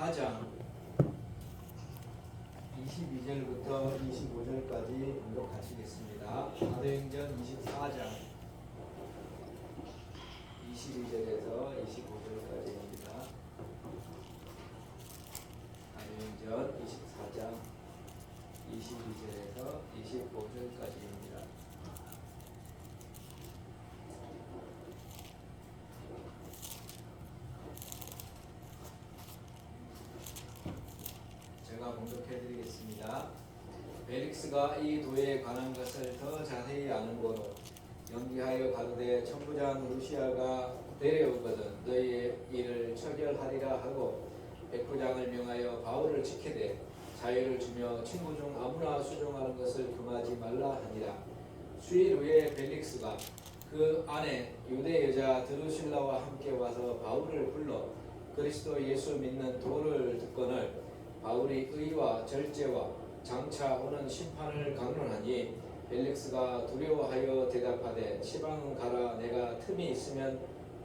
24장 22절부터 25절까지 봉독하시겠습니다. 사도행전 24장 22절에서 25절까지입니다. 사도행전 24장 22절에서 25절까지입니다. 제가 봉독해드리겠습니다. 벨릭스가 이 도에 관한 것을 더 자세히 아는 거로 연기하여 가로되 천부장 루시아가 데려오거든 너희의 일을 처결하리라 하고 백부장을 명하여 바울을 지키되 자유를 주며 친구 중 아무나 수종하는 것을 금하지 말라 하니라. 수일 후에 벨릭스가 그 안에 유대 여자 드루실라와 함께 와서 바울을 불러 그리스도 예수 믿는 도를 듣거늘 바울이 의와 절제와 장차 오는 심판을 강론하니 벨릭스가 두려워하여 대답하되 시방 가라 내가 틈이 있으면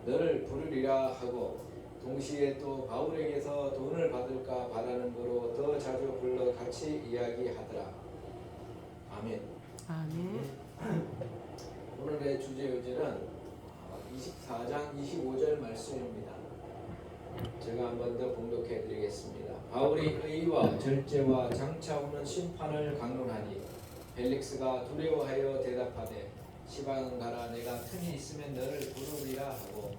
너를 부르리라 하고 동시에 또 바울에게서 돈을 받을까 바라는 거로 더 자주 불러 같이 이야기하더라. 아멘. 아멘. 오늘의 주제 요지는 24장 25절 말씀입니다. 제가 한 번 더 봉독해 드리겠습니다. 바울이 의와 절제와 장차 오는 심판을 강론하니 벨릭스가 두려워하여 대답하되 시방 가라 내가 틈이 있으면 너를 부르리라 하고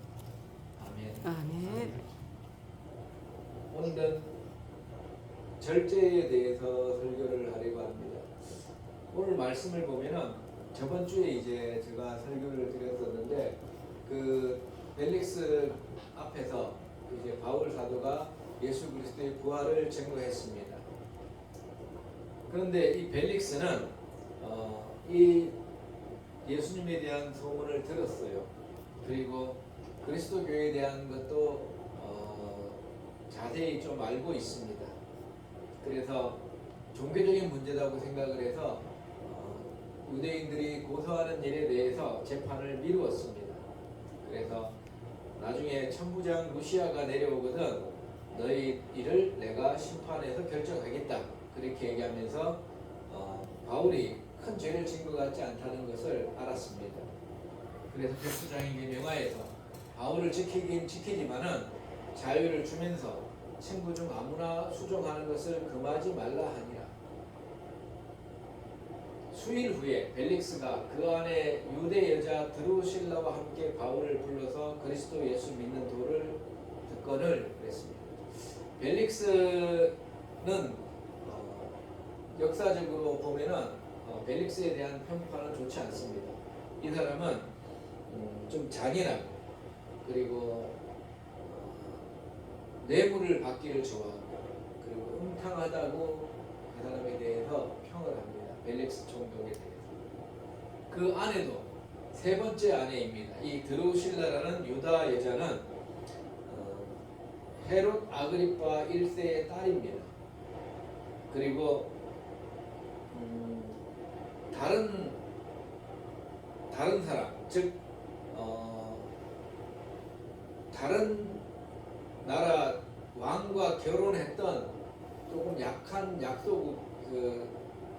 아멘. 아멘. 오늘은 절제에 대해서 설교를 하려고 합니다. 오늘 말씀을 보면은 저번 주에 이제 제가 설교를 드렸었는데 그 벨릭스 앞에서 이제 바울 사도가 예수 그리스도의 부활을 증거했습니다. 그런데 이 벨릭스는 이 예수님에 대한 소문을 들었어요. 그리고 그리스도 교회에 대한 것도 자세히 좀 알고 있습니다. 그래서 종교적인 문제라고 생각을 해서 유대인들이 고소하는 일에 대해서 재판을 미루었습니다. 그래서 나중에 천부장 루시아가 내려오거든 너희 일을 내가 심판해서 결정하겠다 그렇게 얘기하면서 바울이 큰 죄를 진 것 같지 않다는 것을 알았습니다. 그래서 백부장에게 명하여서 바울을 지키긴 지키지만은 자유를 주면서 친구 중 아무나 수종하는 것을 금하지 말라 하니라. 수일 후에 벨릭스가 그 안에 유대 여자 드루실라와 함께 바울을 불러서 그리스도 예수 믿는 도를 듣거늘 그랬습니다. 벨릭스는 역사적으로 보면은 벨릭스에 대한 평판은 좋지 않습니다. 이 사람은 좀 잔인하고 그리고 뇌물을 받기를 좋아하고 그리고 음탕하다고 그 사람에 대해서 평을 합니다. 벨릭스 총독에 대해서. 그 아내도 세 번째 아내입니다. 이 드루실라라는 유다 여자는 헤롯 아그리파 1세의 딸입니다. 그리고 다른 사람, 즉 다른 나라 왕과 결혼했던 조금 약한 약소국 그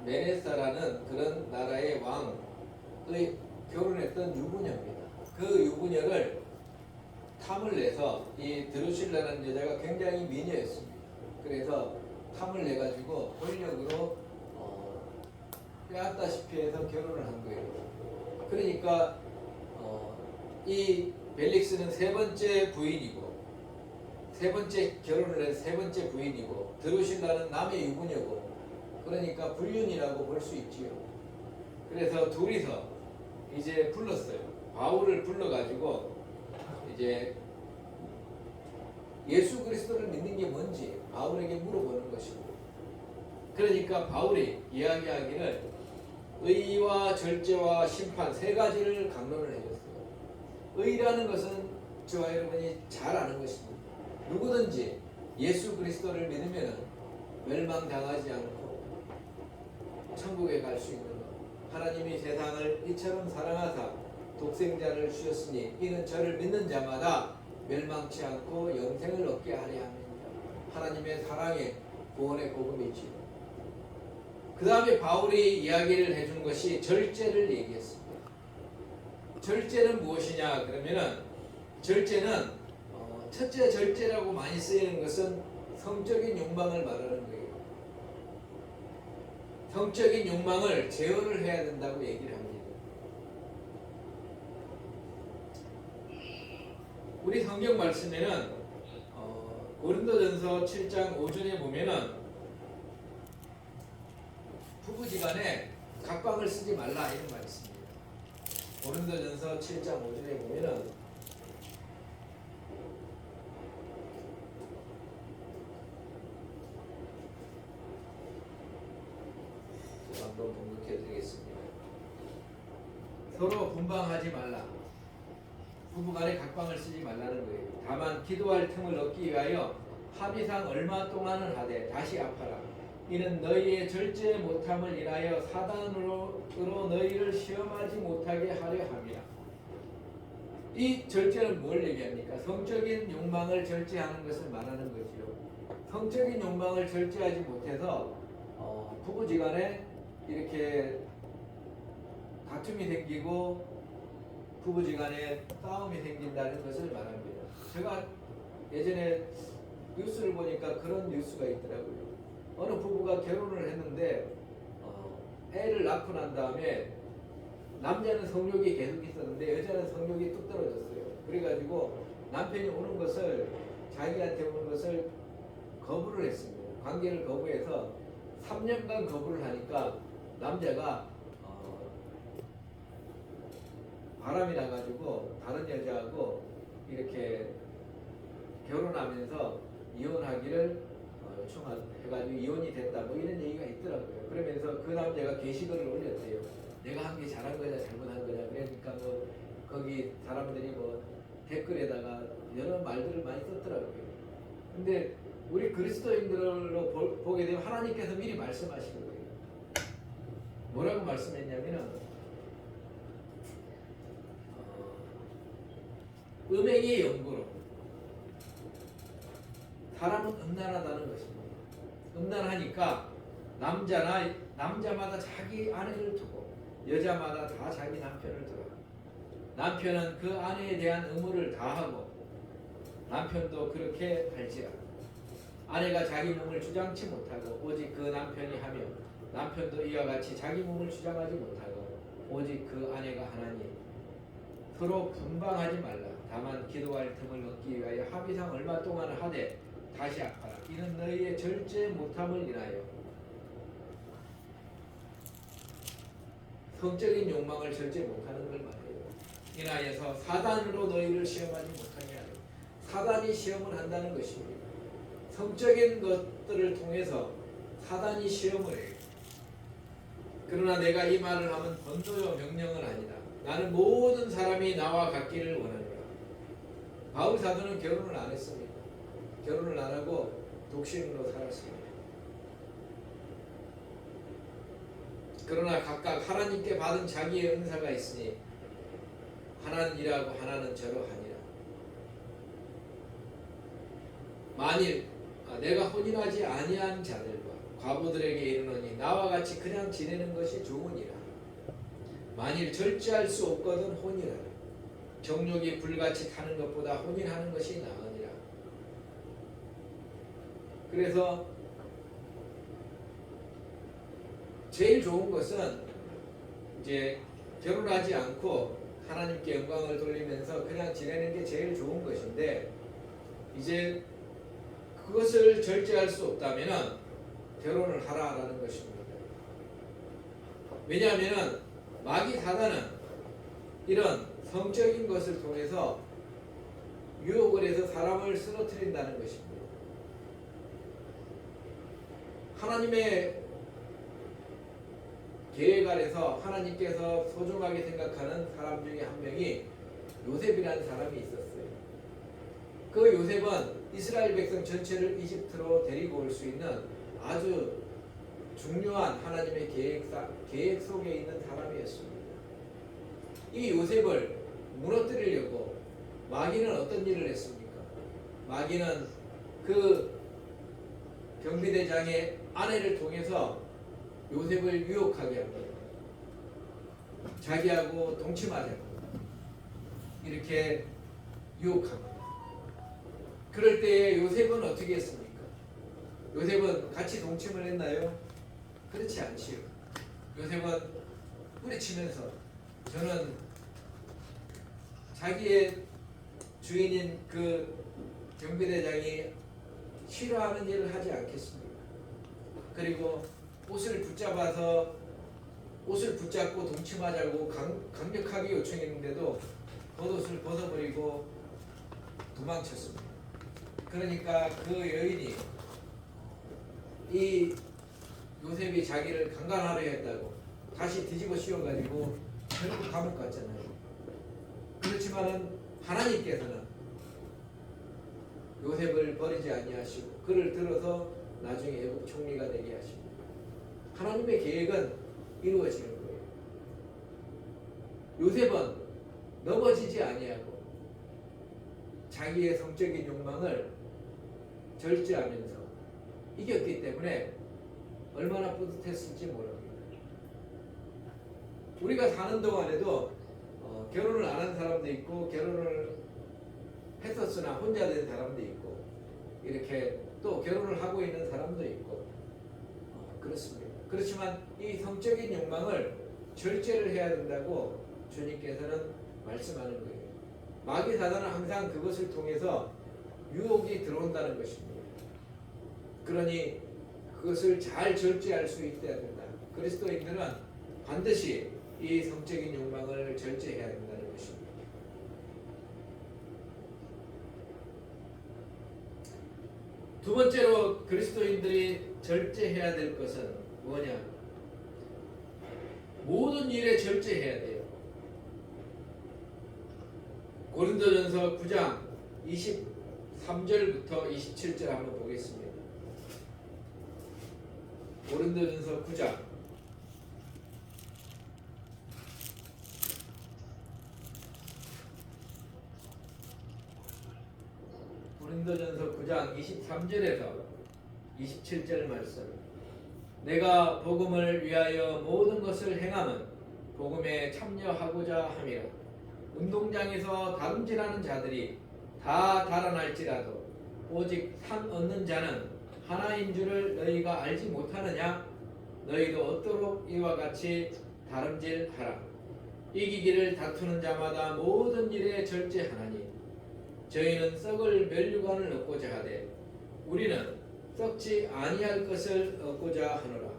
메네사라는 그런 나라의 왕의 결혼했던 유부녀입니다. 그 유부녀를 탐을 내서 이 드루실라라는 여자가 굉장히 미녀였습니다. 그래서 탐을 내가지고 권력으로 빼앗다시피 해서 결혼을 한 거예요. 그러니까 이 벨릭스는 세 번째 부인이고 세 번째 결혼을 한 세 번째 부인이고 드루실라는 남의 유부녀고 그러니까 불륜이라고 볼 수 있지요. 그래서 둘이서 이제 불렀어요. 바울을 불러가지고 이제 예수 그리스도를 믿는 게 뭔지 바울에게 물어보는 것이고 그러니까 바울이 이야기하기를 의와 절제와 심판 세 가지를 강론을 해줬어요. 의라는 것은 저와 여러분이 잘 아는 것입니다. 누구든지 예수 그리스도를 믿으면 멸망당하지 않고 천국에 갈 수 있는 것. 하나님이 세상을 이처럼 사랑하사 독생자를 주셨으니 이는 저를 믿는 자마다 멸망치 않고 영생을 얻게 하려 함이니라. 하나님의 사랑의 구원의 복음이지요. 그 다음에 바울이 이야기를 해준 것이 절제를 얘기했습니다. 절제는 무엇이냐 그러면은 절제는 첫째 절제라고 많이 쓰이는 것은 성적인 욕망을 말하는 거예요. 성적인 욕망을 제어를 해야 된다고 얘기를 합니다. 우리 성경 말씀에는 고린도전서 7장 5절에 보면은 부부지간에 각방을 쓰지 말라 이런 말이 있습니다. 고린도전서 7장 5절에 보면은 한번 번역해 드리겠습니다. 서로 분방하지 말라. 부부간에 각방을 쓰지 말라는 거예요. 다만 기도할 틈을 얻기 위하여 합의상 얼마 동안은 하되 다시 아파라. 이는 너희의 절제 못함을 인하여 사단으로 너희를 시험하지 못하게 하려 함이라. 이 절제는 뭘 얘기합니까? 성적인 욕망을 절제하는 것을 말하는 거지요. 성적인 욕망을 절제하지 못해서 부부지간에 이렇게 다툼이 생기고 부부지간에 싸움이 생긴다는 것을 말합니다. 제가 예전에 뉴스를 보니까 그런 뉴스가 있더라고요. 어느 부부가 결혼을 했는데 애를 낳고 난 다음에 남자는 성욕이 계속 있었는데 여자는 성욕이 뚝 떨어졌어요. 그래가지고 남편이 오는 것을 자기한테 오는 것을 거부를 했습니다. 관계를 거부해서 3년간 거부를 하니까 남자가 바람이 나가지고 다른 여자하고 이렇게 결혼하면서 이혼하기를 요청해가지고 이혼이 됐다 뭐 이런 얘기가 있더라고요. 그러면서 그 남자가 게시글을 올렸대요. 내가 한 게 잘한 거냐 잘못한 거냐. 그러니까 뭐 거기 사람들이 뭐 댓글에다가 여러 말들을 많이 썼더라고요. 근데 우리 그리스도인들로 보게 되면 하나님께서 미리 말씀하시는 거예요. 뭐라고 말씀했냐면은 음행의 연고로 사람은 음란하다는 것입니다. 음란하니까 남자마다 자기 아내를 두고 여자마다 다 자기 남편을 두고 남편은 그 아내에 대한 의무를 다하고 남편도 그렇게 할지라 아내가 자기 몸을 주장치 못하고 오직 그 남편이 하며 남편도 이와 같이 자기 몸을 주장하지 못하고 오직 그 아내가 하나니 서로 분방하지 말라. 다만 기도할 틈을 얻기 위하여 합의상 얼마 동안 하되 다시 아파라. 이는 너희의 절제 못함을 인하여 성적인 욕망을 절제 못하는 걸 말해요. 인하여서 사단으로 너희를 시험하지 못하게 하려. 사단이 시험을 한다는 것입니다. 성적인 것들을 통해서 사단이 시험을 해요. 그러나 내가 이 말을 하면 권도요 명령은 아니다. 나는 모든 사람이 나와 같기를 원하노라. 바울 사도는 결혼을 안 했습니다. 결혼을 안 하고 독신으로 살았습니다. 그러나 각각 하나님께 받은 자기의 은사가 있으니 하나는 이라고 하나는 저러하니라. 만일 내가 혼인하지 아니한 자들과 과부들에게 이르노니 나와 같이 그냥 지내는 것이 좋으니라. 만일 절제할 수 없거든 혼인하라. 정욕이 불같이 타는 것보다 혼인하는 것이 나으니라. 그래서 제일 좋은 것은 이제 결혼하지 않고 하나님께 영광을 돌리면서 그냥 지내는 게 제일 좋은 것인데 이제 그것을 절제할 수 없다면 결혼을 하라라는 것입니다. 왜냐하면 마귀 사단은 이런 성적인 것을 통해서 유혹을 해서 사람을 쓰러뜨린다는 것입니다. 하나님의 계획 아래서 하나님께서 소중하게 생각하는 사람 중에 한 명이 요셉이라는 사람이 있었어요. 그 요셉은 이스라엘 백성 전체를 이집트로 데리고 올 수 있는 아주 중요한 하나님의 계획 속에 있는 사람이었습니다. 이 요셉을 무너뜨리려고 마귀는 어떤 일을 했습니까? 마귀는 그 경비대장의 아내를 통해서 요셉을 유혹하게 합니다. 자기하고 동침하자고 이렇게 유혹합니다. 그럴 때 요셉은 어떻게 했습니까? 요셉은 같이 동침을 했나요? 그렇지 않지요. 요셉은 뿌리치면서 저는 자기의 주인인 그 경비대장이 싫어하는 일을 하지 않겠습니까? 그리고 옷을 붙잡고 동침하자고 강력하게 요청했는데도 겉옷을 벗어버리고 도망쳤습니다. 그러니까 그 여인이 이 요셉이 자기를 강간하려 했다고 다시 뒤집어 씌워가지고 결국 감옥 갔잖아요. 그렇지만은 하나님께서는 요셉을 버리지 아니하시고 그를 들어서 나중에 애굽 총리가 되게 하십니다. 하나님의 계획은 이루어지는 거예요. 요셉은 넘어지지 아니하고 자기의 성적인 욕망을 절제하면서 이겼기 때문에 얼마나 뿌듯했을지 모릅니다. 우리가 사는 동안에도 결혼을 안 한 사람도 있고 결혼을 했었으나 혼자 된 사람도 있고 이렇게 또 결혼을 하고 있는 사람도 있고 그렇습니다. 그렇지만 이 성적인 욕망을 절제를 해야 된다고 주님께서는 말씀하는 거예요. 마귀 사단은 항상 그것을 통해서 유혹이 들어온다는 것입니다. 그러니 그것을 잘 절제할 수 있어야 된다. 그리스도인들은 반드시 이 성적인 욕망을 절제해야 된다는 것입니다. 두 번째로 그리스도인들이 절제해야 될 것은 뭐냐? 모든 일에 절제해야 돼요. 고린도전서 9장 23절부터 27절 한번 보겠습니다. 고린도전서 9장 고린도전서 9장 23절에서 27절 말씀. 내가 복음을 위하여 모든 것을 행함은 복음에 참여하고자 함이라. 운동장에서 다름질하는 자들이 다 달아날지라도 오직 상 얻는 자는 하나인 줄을 너희가 알지 못하느냐? 너희도 얻도록 이와 같이 다름질하라. 이기기를 다투는 자마다 모든 일에 절제하나니 저희는 썩을 면류관을 얻고자 하되 우리는 썩지 아니할 것을 얻고자 하노라.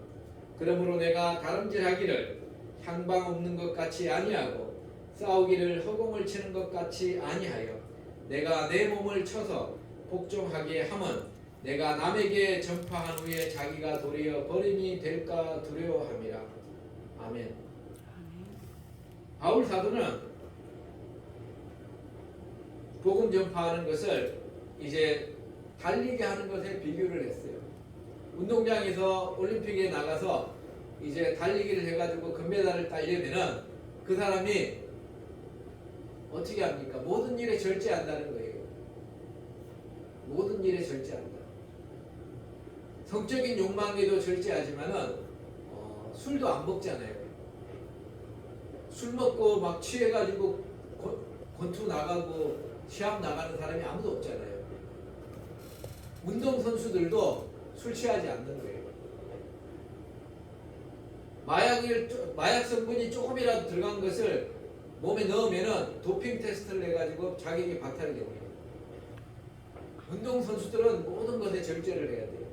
그러므로 내가 다름질하기를 향방 없는 것 같이 아니하고 싸우기를 허공을 치는 것 같이 아니하여 내가 내 몸을 쳐서 복종하게 함은 내가 남에게 전파한 후에 자기가 도리어 버림이 될까 두려워함이라. 아멘. 바울 사도는 복음 전파하는 것을 이제 달리게 하는 것에 비교를 했어요. 운동장에서 올림픽에 나가서 이제 달리기를 해가지고 금메달을 따려면은 그 사람이 어떻게 합니까? 모든 일에 절제한다는 거예요. 모든 일에 절제한다. 성적인 욕망에도 절제하지만은 술도 안 먹잖아요. 술 먹고 막 취해가지고 권투 나가고 시합 나가는 사람이 아무도 없잖아요. 운동선수들도 술 취하지 않는 거예요. 마약 성분이 조금이라도 들어간 것을 몸에 넣으면은 도핑 테스트를 해가지고 자격이 박탈이 됩니다. 운동선수들은 모든 것에 절제를 해야 돼요.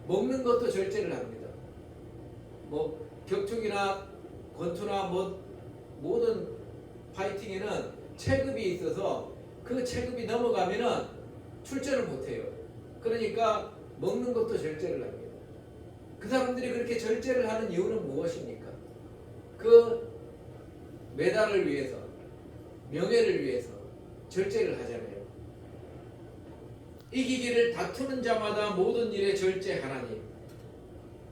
먹는 것도 절제를 합니다. 뭐 격투기나 권투나 모든 파이팅에는 체급이 있어서 그 체급이 넘어가면은 출전을 못해요. 그러니까 먹는 것도 절제를 합니다. 그 사람들이 그렇게 절제를 하는 이유는 무엇입니까? 그 메달을 위해서, 명예를 위해서 절제를 하잖아요. 이기기를 다투는 자마다 모든 일에 절제하나니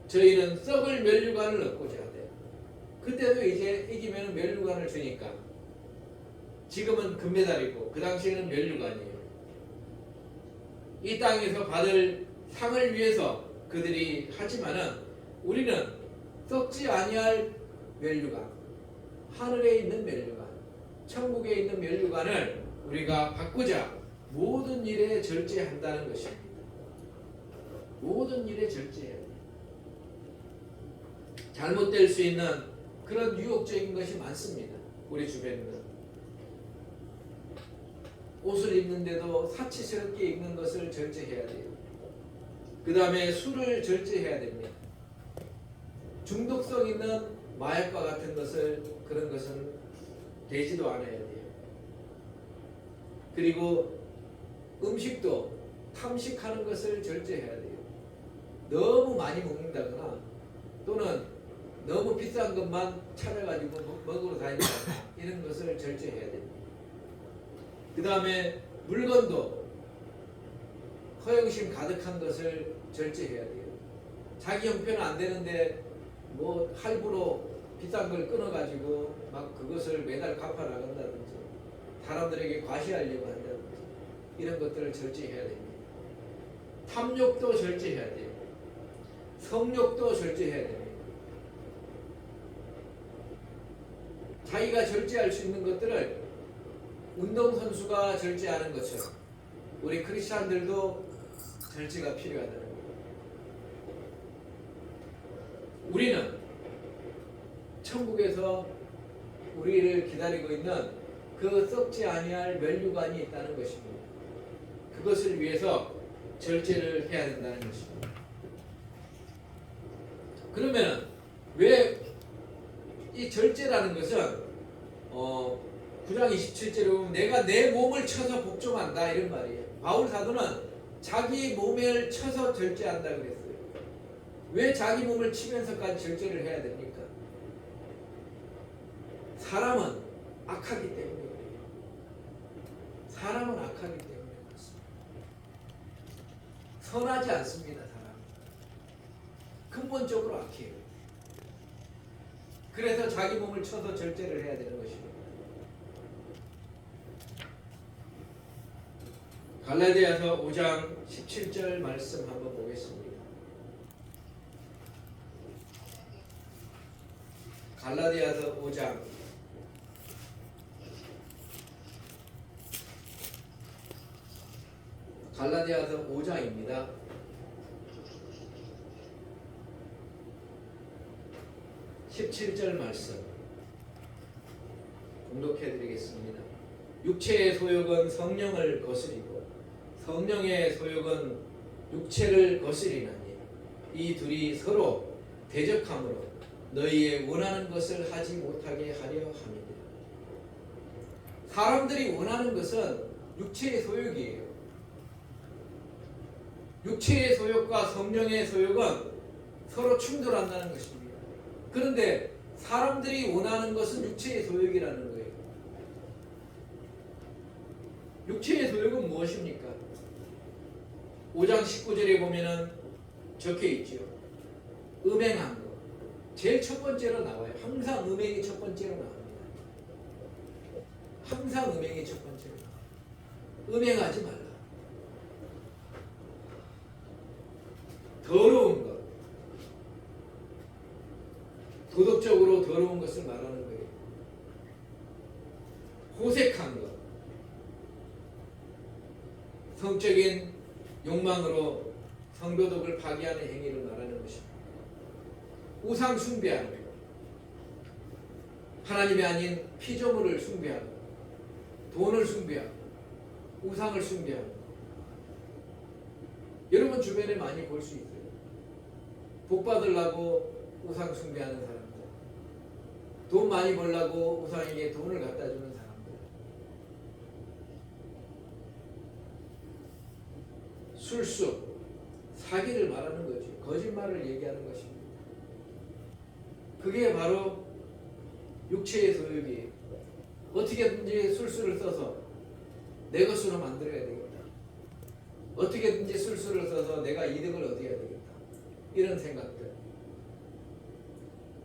저희는 썩을 면류관을 얻고자 하되. 그때도 이제 이기면 면류관을 주니까 지금은 금메달이고 그 당시에는 면류관이에요. 이 땅에서 받을 상을 위해서 그들이 하지만은 우리는 썩지 아니할 면류관, 하늘에 있는 면류관, 천국에 있는 면류관을 우리가 받고자 모든 일에 절제한다는 것입니다. 모든 일에 절제해야 돼요. 잘못될 수 있는 그런 유혹적인 것이 많습니다. 우리 주변에는 옷을 입는데도 사치스럽게 입는 것을 절제해야 돼요. 그 다음에 술을 절제해야 됩니다. 중독성 있는 마약과 같은 것을, 그런 것은 되지도 않아야 돼요. 그리고 음식도 탐식하는 것을 절제해야 돼요. 너무 많이 먹는다거나 또는 너무 비싼 것만 찾아가지고 먹으러 다닌다거나 이런 것을 절제해야 됩니다. 그 다음에 물건도 허영심 가득한 것을 절제해야 돼요. 자기 형편은 안 되는데 뭐 할부로 비싼 걸 끊어가지고 막 그것을 매달 갚아 나간다든지 사람들에게 과시하려고 한다든지 이런 것들을 절제해야 됩니다. 탐욕도 절제해야 돼요. 성욕도 절제해야 됩니다. 자기가 절제할 수 있는 것들을 운동선수가 절제하는 것처럼 우리 크리스찬들도 절제가 필요하다는 거예요. 우리는 천국에서 우리를 기다리고 있는 그 썩지 아니할 면류관이 있다는 것입니다. 그것을 위해서 절제를 해야 된다는 것입니다. 그러면 왜 이 절제라는 것은 9장 27절에 보면 내가 내 몸을 쳐서 복종한다 이런 말이에요. 바울 사도는 자기 몸을 쳐서 절제한다 그랬어요. 왜 자기 몸을 치면서까지 절제를 해야 됩니까? 사람은 악하기 때문에 그래요. 사람은 악하기 때문에 그렇습니다. 선하지 않습니다. 사람은 근본적으로 악해요. 그래서 자기 몸을 쳐서 절제를 해야 되는 것입니다. 갈라디아서 5장 17절 말씀 한번 보겠습니다. 갈라디아서 5장 5장입니다. 17절 말씀 공독해 드리겠습니다. 육체의 소욕은 성령을 거스리고 성령의 소욕은 육체를 거스리나니 이 둘이 서로 대적함으로 너희의 원하는 것을 하지 못하게 하려 함이니라. 사람들이 원하는 것은 육체의 소욕이에요. 육체의 소욕과 성령의 소욕은 서로 충돌한다는 것입니다. 그런데 사람들이 원하는 것은 육체의 소욕이라는 거예요. 육체의 소욕은 무엇입니까? 5장 19절에 보면은 적혀 있지요. 음행한 것. 제일 첫 번째로 나와요. 항상 음행이 첫 번째로 나옵니다. 항상 음행이 첫 번째로 나와요. 음행하지 말라. 더러운 것. 도덕적으로 더러운 것을 말하는 거예요. 호색한 것. 성적인 욕망으로 성도덕을 파괴하는 행위를 말하는 것입니다. 우상 숭배하는 것. 하나님이 아닌 피조물을 숭배하는 것. 돈을 숭배하고 우상을 숭배하는 것. 여러분 주변에 많이 볼 수 있어요. 복 받으려고 우상 숭배하는 사람들, 돈 많이 벌려고 우상에게 돈을 갖다 주는 사람들, 술수, 사기를 말하는 거지. 거짓말을 얘기하는 것입니다. 그게 바로 육체의 소욕이에요. 어떻게든지 술수를 써서 내 것으로 만들어야 되겠다. 어떻게든지 술수를 써서 내가 이득을 얻어야 되겠다. 이런 생각들.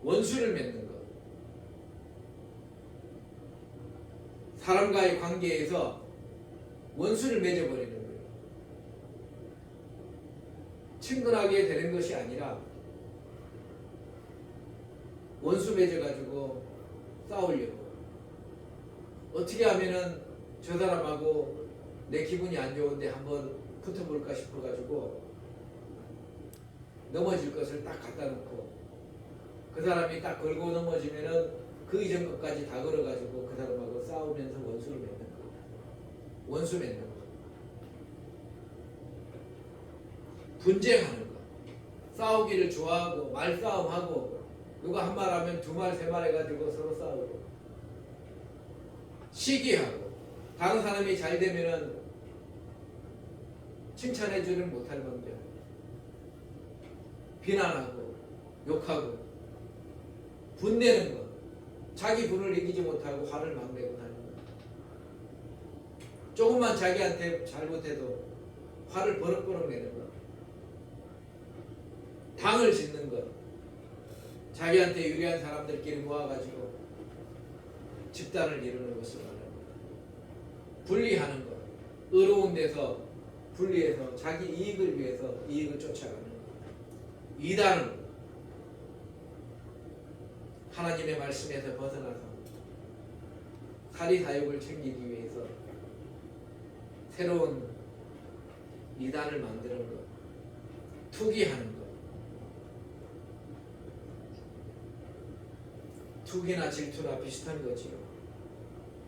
원수를 맺는 것. 사람과의 관계에서 원수를 맺어버리는 거예요. 친근하게 되는 것이 아니라 원수 맺어가지고 싸우려고, 어떻게 하면은 저 사람하고 내 기분이 안 좋은데 한번 붙어볼까 싶어가지고 넘어질 것을 딱 갖다 놓고 그 사람이 딱 걸고 넘어지면은 그 이전 것까지 다 걸어가지고 그 사람하고 싸우면서 원수를 맺는 거예요. 원수 맺는 거. 분쟁하는 거. 싸우기를 좋아하고 말싸움하고 누가 한 말 하면 두 말 세 말 해가지고 서로 싸우고 시기하고 다른 사람이 잘 되면은 칭찬해주는 못할 건데 비난하고 욕하고 분내는 거, 자기 분을 이기지 못하고 화를 막 내고 하는 거. 조금만 자기한테 잘못해도 화를 버럭버럭 내는 거. 당을 짓는 거. 자기한테 유리한 사람들끼리 모아가지고 집단을 이루는 것을 말하는 거. 분리하는 거. 의로운 데서 분리해서 자기 이익을 위해서 이익을 쫓아가는 거. 이단은 하나님의 말씀에서 벗어나서 사리사욕을 챙기기 위해서 새로운 이단을 만드는 것, 투기하는 것, 투기나 질투나 비슷한 거지요.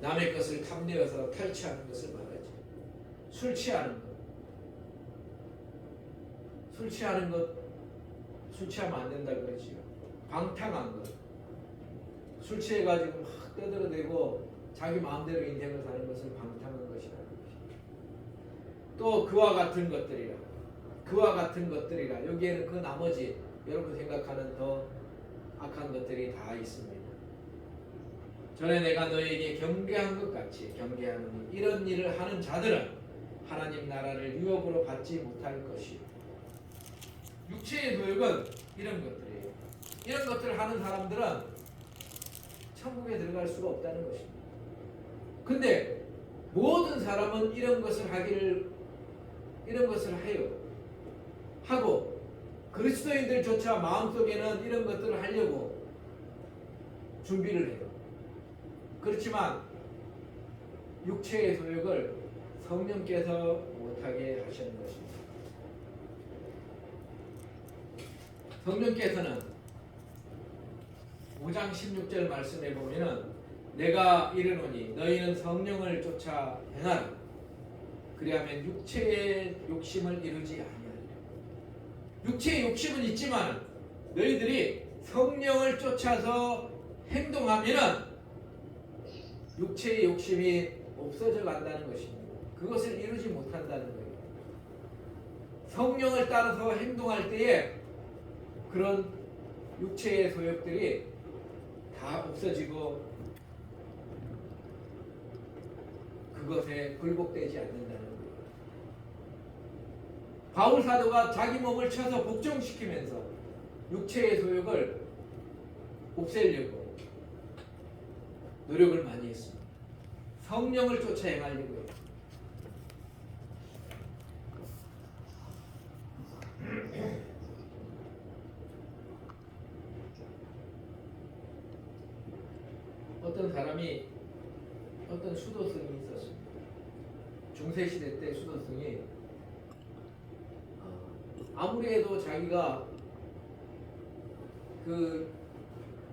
남의 것을 탐내어서 탈취하는 것을 말하지. 술 취하는 것, 술 취하는 것, 술 취하면 안 된다고 그러지요. 방탕한 것, 술 취해가지고 막 떠들어대고 자기 마음대로 인생을 사는 것을 방탕한 것이라는 것입니다. 또 그와 같은 것들이라, 그와 같은 것들이라, 여기에는 그 나머지 여러분 생각하는 더 악한 것들이 다 있습니다. 전에 내가 너에게 경계한 것 같이 경계하노니 이런 일을 하는 자들은 하나님 나라를 유업으로 받지 못할 것이요. 육체의 도욕은 이런 것들이에요. 이런 것들을 하는 사람들은 천국에 들어갈 수가 없다는 것입니다. 근데 모든 사람은 이런 것을 해요. 하고 그리스도인들조차 마음속에는 이런 것들을 하려고 준비를 해요. 그렇지만 육체의 소욕을 성령께서 못하게 하시는 것입니다. 성령께서는 5장 16절 말씀에 보면은 내가 이르노니 너희는 성령을 쫓아 행하라. 그리하면 육체의 욕심을 이루지 아니하리라. 육체의 욕심은 있지만 너희들이 성령을 쫓아서 행동하면은 육체의 욕심이 없어져 간다는 것입니다. 그것을 이루지 못한다는 거예요. 성령을 따라서 행동할 때에 그런 육체의 소욕들이 다 없어지고 그것에 굴복되지 않는다는 거예요. 바울 사도가 자기 몸을 쳐서 복종시키면서 육체의 소욕을 없애려고 노력을 많이 했습니다. 성령을 쫓아 행하려고 해요. 어떤 사람이 어떤 수도승이 있었습니다. 중세시대 때 수도승이 아무리 해도 자기가 그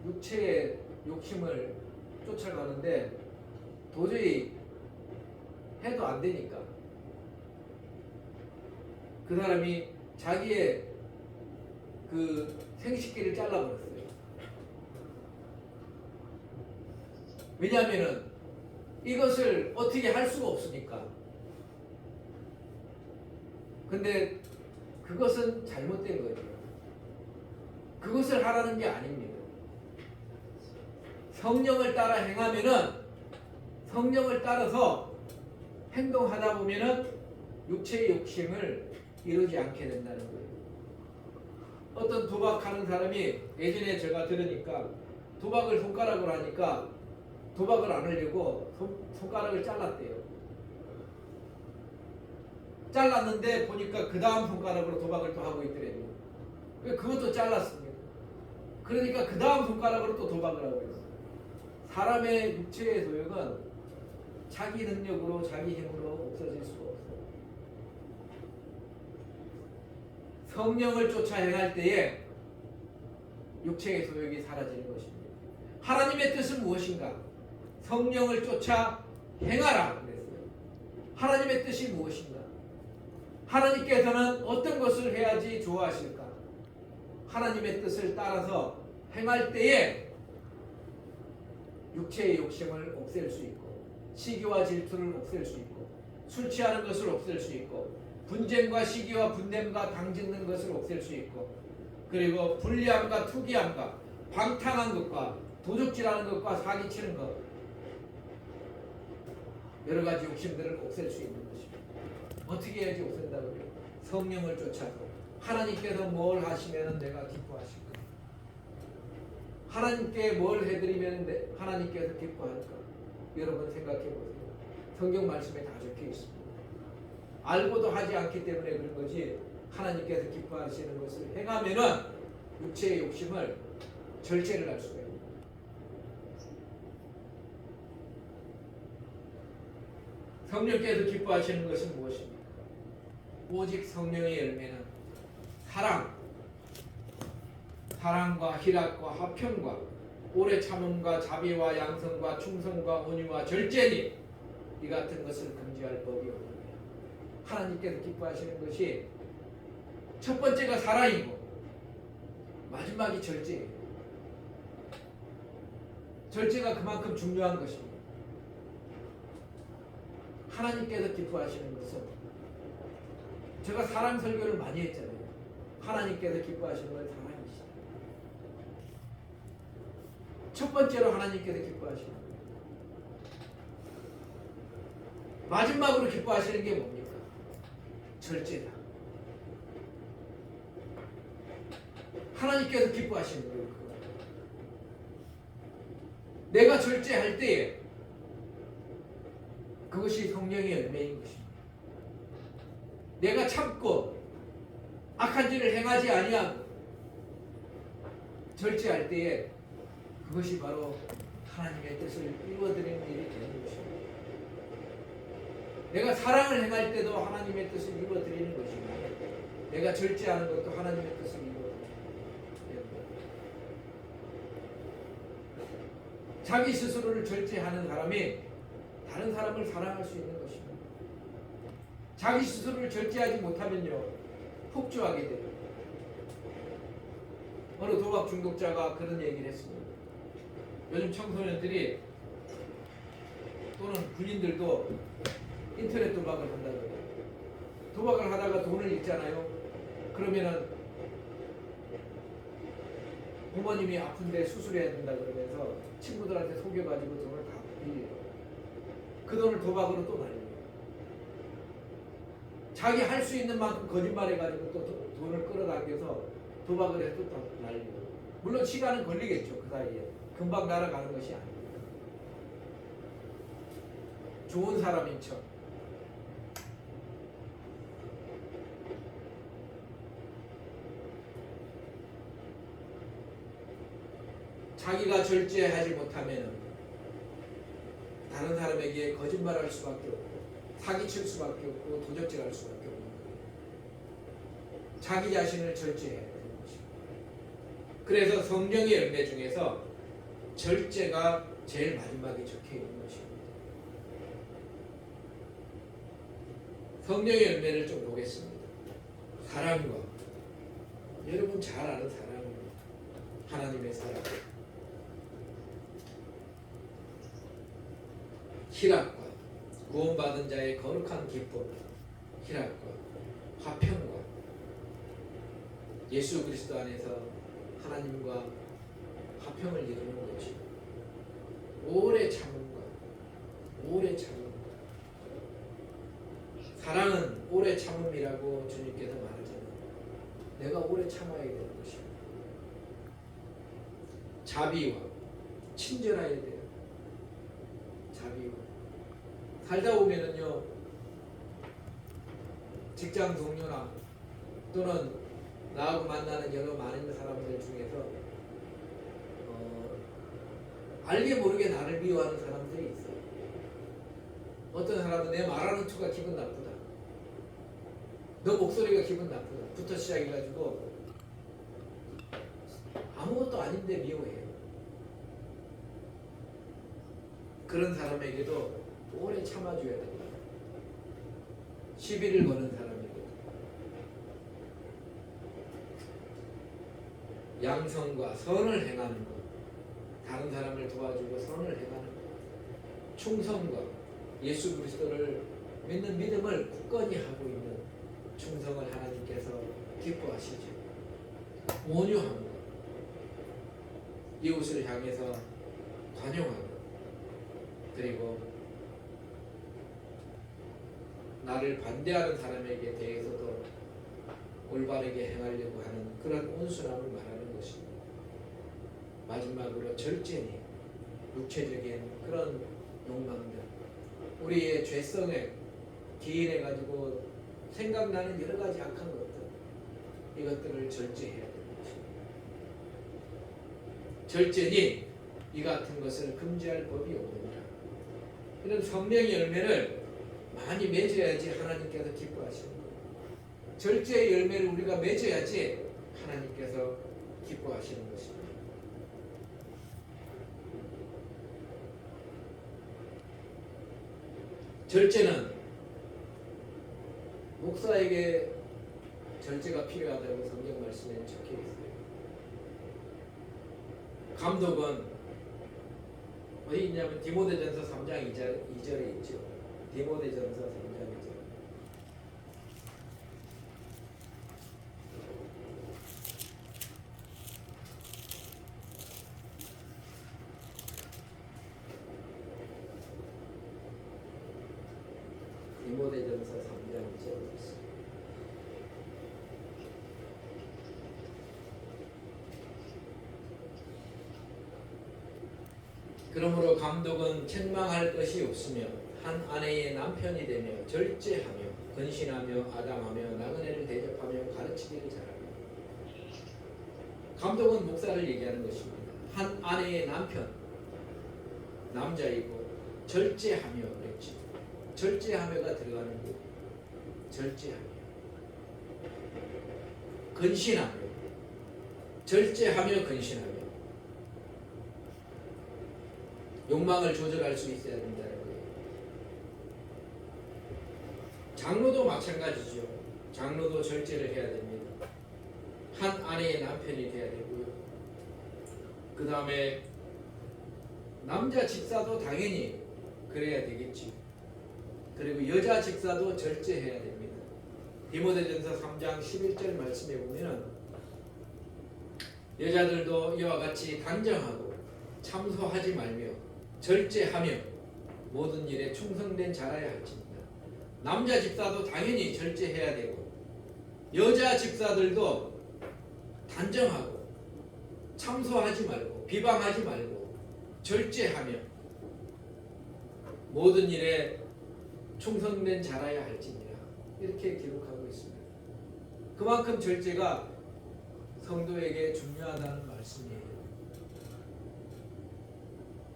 육체의 욕심을 쫓아가는데 도저히 해도 안 되니까 그 사람이 자기의 그 생식기를 잘라버렸어요. 왜냐하면은 이것을 어떻게 할 수가 없으니까. 근데 그것은 잘못된 거죠. 그것을 하라는 게 아닙니다. 성령을 따라 행하면은 성령을 따라서 행동하다 보면은 육체의 욕심을 이루지 않게 된다는 거예요. 어떤 도박하는 사람이 예전에 제가 들으니까 도박을 손가락으로 하니까 도박을 안 하려고 손가락을 잘랐대요. 잘랐는데 보니까 그 다음 손가락으로 도박을 또 하고 있더래요. 그것도 잘랐습니다. 그러니까 그 다음 손가락으로 또 도박을 하고 있어요. 사람의 육체의 소욕은 자기 능력으로 자기 힘으로 없어질 수가 없어요. 성령을 쫓아 행할 때에 육체의 소욕이 사라지는 것입니다. 하나님의 뜻은 무엇인가? 성령을 쫓아 행하라 그랬어요. 하나님의 뜻이 무엇인가? 하나님께서는 어떤 것을 해야지 좋아하실까? 하나님의 뜻을 따라서 행할 때에 육체의 욕심을 없앨 수 있고, 시기와 질투를 없앨 수 있고, 술 취하는 것을 없앨 수 있고, 분쟁과 시기와 분냄과 당짓는 것을 없앨 수 있고, 그리고 불리함과 투기함과 방탕한 것과 도적질하는 것과 사기치는 것, 여러 가지 욕심들을 없앨 수 있는 것입니다. 어떻게 해야지 없앤다고요? 성령을 쫓아서 하나님께서 뭘 하시면 내가 기뻐하실까? 하나님께 뭘 해드리면 하나님께서 기뻐할까? 여러분 생각해 보세요. 성경 말씀에 다 적혀 있습니다. 알고도 하지 않기 때문에 그런 거지, 하나님께서 기뻐하시는 것을 행하면은 육체의 욕심을 절제를 할 수가 있습니다. 성령께서 기뻐하시는 것은 무엇입니까? 오직 성령의 열매는 사랑과 희락과 화평과 오래 참음과 자비와 양성과 충성과 온유와 절제니 이 같은 것을 금지할 법이 없느니라. 하나님께서 기뻐하시는 것이 첫 번째가 사랑이고 마지막이 절제예요. 절제가 그만큼 중요한 것입니다. 하나님께서 기뻐하시는 것은, 제가 사랑 설교를 많이 했잖아요. 하나님께서 기뻐하시는 건 사랑이시다. 첫 번째로 하나님께서 기뻐하시는 거예요. 마지막으로 기뻐하시는 게 뭡니까? 절제다. 하나님께서 기뻐하시는 거예요. 내가 절제할 때에 그것이 성령의 열매인 것입니다. 내가 참고 악한 짓을 행하지 아니하고 절제할 때에 그것이 바로 하나님의 뜻을 이루어드리는 일이 되는 것입니다. 내가 사랑을 행할 때도 하나님의 뜻을 이루어드리는 것입니다. 내가 절제하는 것도 하나님의 뜻을 이루어드리는 것입니다. 자기 스스로를 절제하는 사람이 다른 사람을 사랑할 수 있는 것입니다. 자기 스스로를 절제하지 못하면요, 폭주하게 돼요. 어느 도박 중독자가 그런 얘기를 했습니다. 요즘 청소년들이 또는 군인들도 인터넷 도박을 한다고 해요. 도박을 하다가 돈을 잃잖아요. 그러면은 부모님이 아픈데 수술해야 된다 그러면서 친구들한테 속여가지고 돈을 다 빌려요. 그 돈을 도박으로 또 날려요. 자기 할 수 있는 만큼 거짓말해가지고 또 돈을 끌어당겨서 도박을 해서 또 날려요. 물론 시간은 걸리겠죠. 그 사이에 금방 날아가는 것이 아니에요. 좋은 사람인 척, 자기가 절제하지 못하면 다른 사람에게 거짓말할 수밖에 없고 사기칠 수밖에 없고 도적질할 수밖에 없는 거예요. 자기 자신을 절제해야 되는 것입니다. 그래서 성령의 열매 중에서 절제가 제일 마지막에 적혀 있는 것입니다. 성령의 열매를 좀 보겠습니다. 사랑과, 여러분 잘 아는 사랑입니다. 하나님의 사랑. 희락과, 구원받은 자의 거룩한 기쁨, 희락과 화평과, 예수 그리스도 안에서 하나님과 화평을 이루는 것이 오래 참음과 오래 참음. 사랑은 오래 참음이라고 주님께서 말하잖아요. 내가 오래 참아야 되는 것입니다. 자비와, 친절해야 돼요. 자비와. 살다 보면은요, 직장 동료나 또는 나하고 만나는 여러 많은 사람들 중에서 알게 모르게 나를 미워하는 사람들이 있어요. 어떤 사람은 내 말하는 투가 기분 나쁘다. 너 목소리가 기분 나쁘다. 부터 시작해가지고 아무것도 아닌데 미워해요. 그런 사람에게도 오래 참아줘야 됩니다. 시비를 거는 사람에게 양성과 선을 행하는 것, 다른 사람을 도와주고 선을 행하는 것, 충성과 예수 그리스도를 믿는 믿음을 굳건히 하고 있는 충성을 하나님께서 기뻐하시죠. 온유한 것, 이웃을 향해서 관용하는 것, 그리고 나를 반대하는 사람에게 대해서도 올바르게 행하려고 하는 그런 온순함을 말하는 것입니다. 마지막으로 절제니 육체적인 그런 욕망들, 우리의 죄성에 기인해 가지고 생각나는 여러 가지 악한 것들, 이것들을 절제해야 되는 것입니다. 절제니 이 같은 것을 금지할 법이 없느니라. 이런 성령의 열매를 많이 맺어야지 하나님께서 기뻐하시는 거예요. 절제의 열매를 우리가 맺어야지 하나님께서 기뻐하시는 것입니다. 절제는 목사에게 절제가 필요하다고 성경 말씀에 적혀 있어요. 감독은 어디 있냐면 디모데전서 3장 2절에 있죠. 디모데전서 3장 2절. 디모데전서 3장 2절에 있습니다. 그러므로 감독은 책망할 것이 없으며 한 아내의 남편이 되며 절제하며 근신하며 아담하며 나그네를 대접하며 가르치기를 잘하며. 감독은 목사를 얘기하는 것입니다. 한 아내의 남편, 남자이고 절제하며 그랬죠. 절제하며가 들어가는 거예요. 절제하며 근신하며, 절제하며 근신하며 욕망을 조절할 수 있어야 된다는 거예요. 장로도 마찬가지죠. 장로도 절제를 해야 됩니다. 한 아내의 남편이 돼야 되고요. 그 다음에 남자 집사도 당연히 그래야 되겠지. 그리고 여자 집사도 절제해야 됩니다. 디모데전서 3장 11절 말씀에 보면 여자들도 이와 같이 단정하고 참소하지 말며 절제하며 모든 일에 충성된 자라야 할지니라. 남자 집사도 당연히 절제해야 되고 여자 집사들도 단정하고 참소하지 말고 비방하지 말고 절제하며 모든 일에 충성된 자라야 할지니라. 이렇게 기록하고 있습니다. 그만큼 절제가 성도에게 중요하다는 말씀이에요.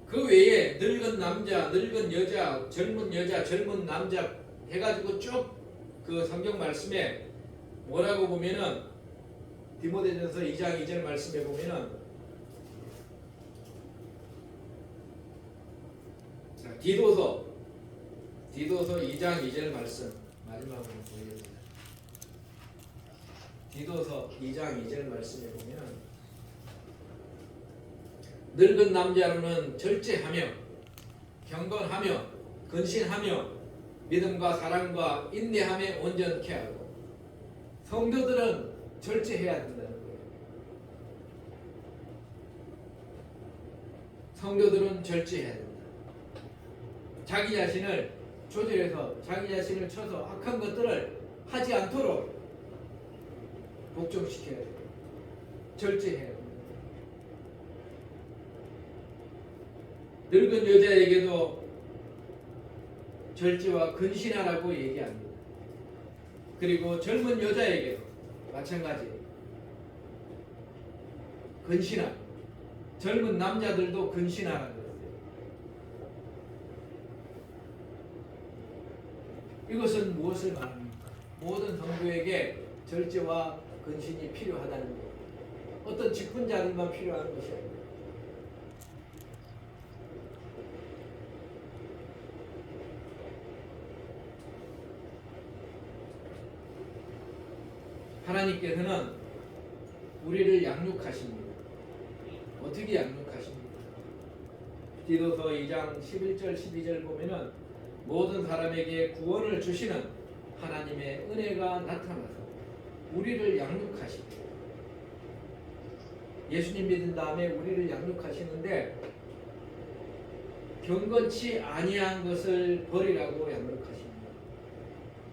그 외에 늙은 남자, 늙은 여자, 젊은 남자 해가지고 쭉 그 성경 말씀에 뭐라고 보면은 디모데전서 2장 2절 말씀에 보면은 자, 디도서 2장 2절 말씀 마지막으로 보겠습니다. 디도서 2장 2절 말씀에 보면 늙은 남자로는 절제하며 경건하며 근신하며 믿음과 사랑과 인내함에 온전케 하고. 성도들은 절제해야 된다는 거예요. 성도들은 절제해야 된다. 자기 자신을 조절해서 자기 자신을 쳐서 악한 것들을 하지 않도록 복종시켜야 돼요. 절제해야 돼요. 늙은 여자에게도 절제와 근신하라고 얘기합니다. 그리고 젊은 여자에게도 마찬가지 근신하. 젊은 남자들도 근신하라는 거예요. 이것은 무엇을 말합니까? 모든 성도에게 절제와 근신이 필요하다는 거예요. 어떤 직분자들만 필요한 것이 아닙니다. 하나님께서는 우리를 양육하십니다. 어떻게 양육하십니까? 디도서 2장 11절 12절 보면은 모든 사람에게 구원을 주시는 하나님의 은혜가 나타나서 우리를 양육하십니다. 예수님 믿은 다음에 우리를 양육하시는데 경건치 아니한 것을 버리라고 양육하십니다.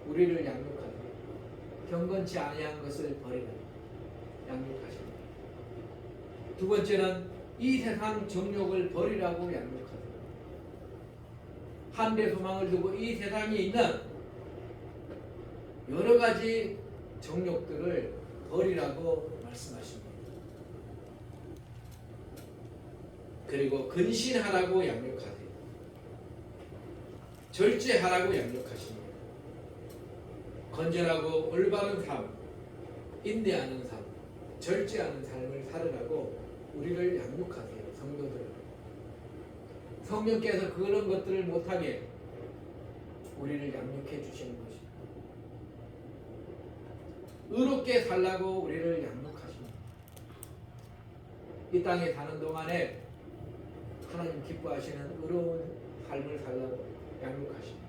우리를 양육하십니다. 경건치 아니한 것을 버리라고 양육하십니다. 두 번째는 이 세상 정욕을 버리라고 양육하세요. 한대 소망을 두고 이 세상에 있는 여러 가지 정욕들을 버리라고 말씀하십니다. 그리고 근신하라고 양육하세요. 절제하라고 양육하십니다. 건전하고 올바른 삶, 인내하는 삶, 절제하는 삶을 살으라고 우리를 양육하세요. 성도들을. 성령께서 그런 것들을 못하게 우리를 양육해 주시는 것입니다. 의롭게 살라고 우리를 양육하십니다. 이 땅에 사는 동안에 하나님 기뻐하시는 의로운 삶을 살라고 양육하십니다.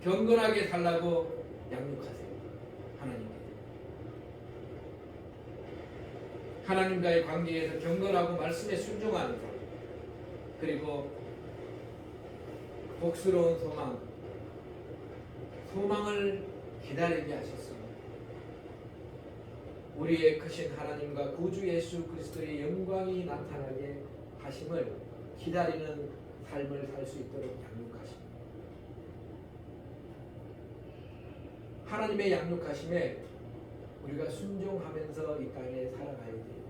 경건하게 살라고 양육하세요. 하나님께. 하나님과의 관계에서 경건하고 말씀에 순종하는 삶, 그리고 복스러운 소망을 기다리게 하셨습니다. 우리의 크신 하나님과 구주 예수 그리스도의 영광이 나타나게 하심을 기다리는 삶을 살 수 있도록 양육하십니다. 하나님의 양육하심에 우리가 순종하면서 이 땅에 살아가야 돼요.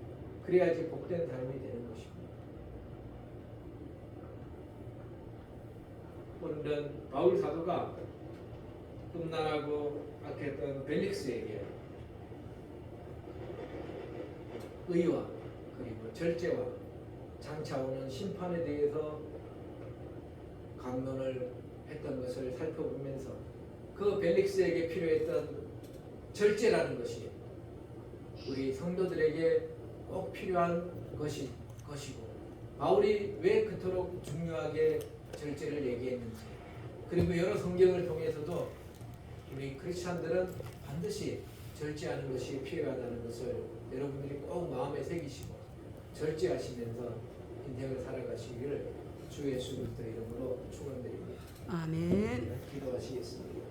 그래야지 복된 삶이 되는 것입니다. 오늘은 바울 사도가 음란하고 악했던 벨릭스에게 의와 그리고 절제와 장차 오는 심판에 대해서 강론을 했던 것을 살펴보면서 그 벨릭스에게 필요했던 절제라는 것이 우리 성도들에게 꼭 필요한 것이고 바울이 왜 그토록 중요하게 절제를 얘기했는지, 그리고 여러 성경을 통해서도 우리 크리스찬들은 반드시 절제하는 것이 필요하다는 것을 여러분들이 꼭 마음에 새기시고 절제하시면서 인생을 살아가시기를 주 예수 그리스도의 이름으로 축원드립니다. 아멘. 기도하시겠습니다.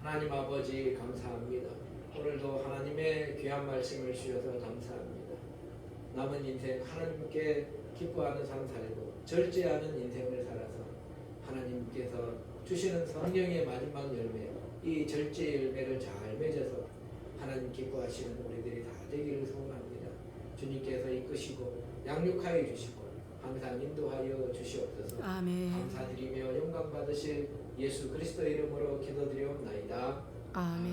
하나님 아버지 감사합니다. 오늘도 하나님의 귀한 말씀을 주셔서 감사합니다. 남은 인생 하나님께 기뻐하는 삶 살고 절제하는 인생을 살아서 하나님께서 주시는 성령의 마지막 열매, 이 절제의 열매를 잘 맺어서 하나님 기뻐하시는 우리들이 다 되기를 소원합니다. 주님께서 이끄시고 양육하여 주시고 항상 인도하여 주시옵소서. 아멘. 감사드리며 영광 받으실 예수 그리스도의 이름으로 기도드리옵나이다. 아멘.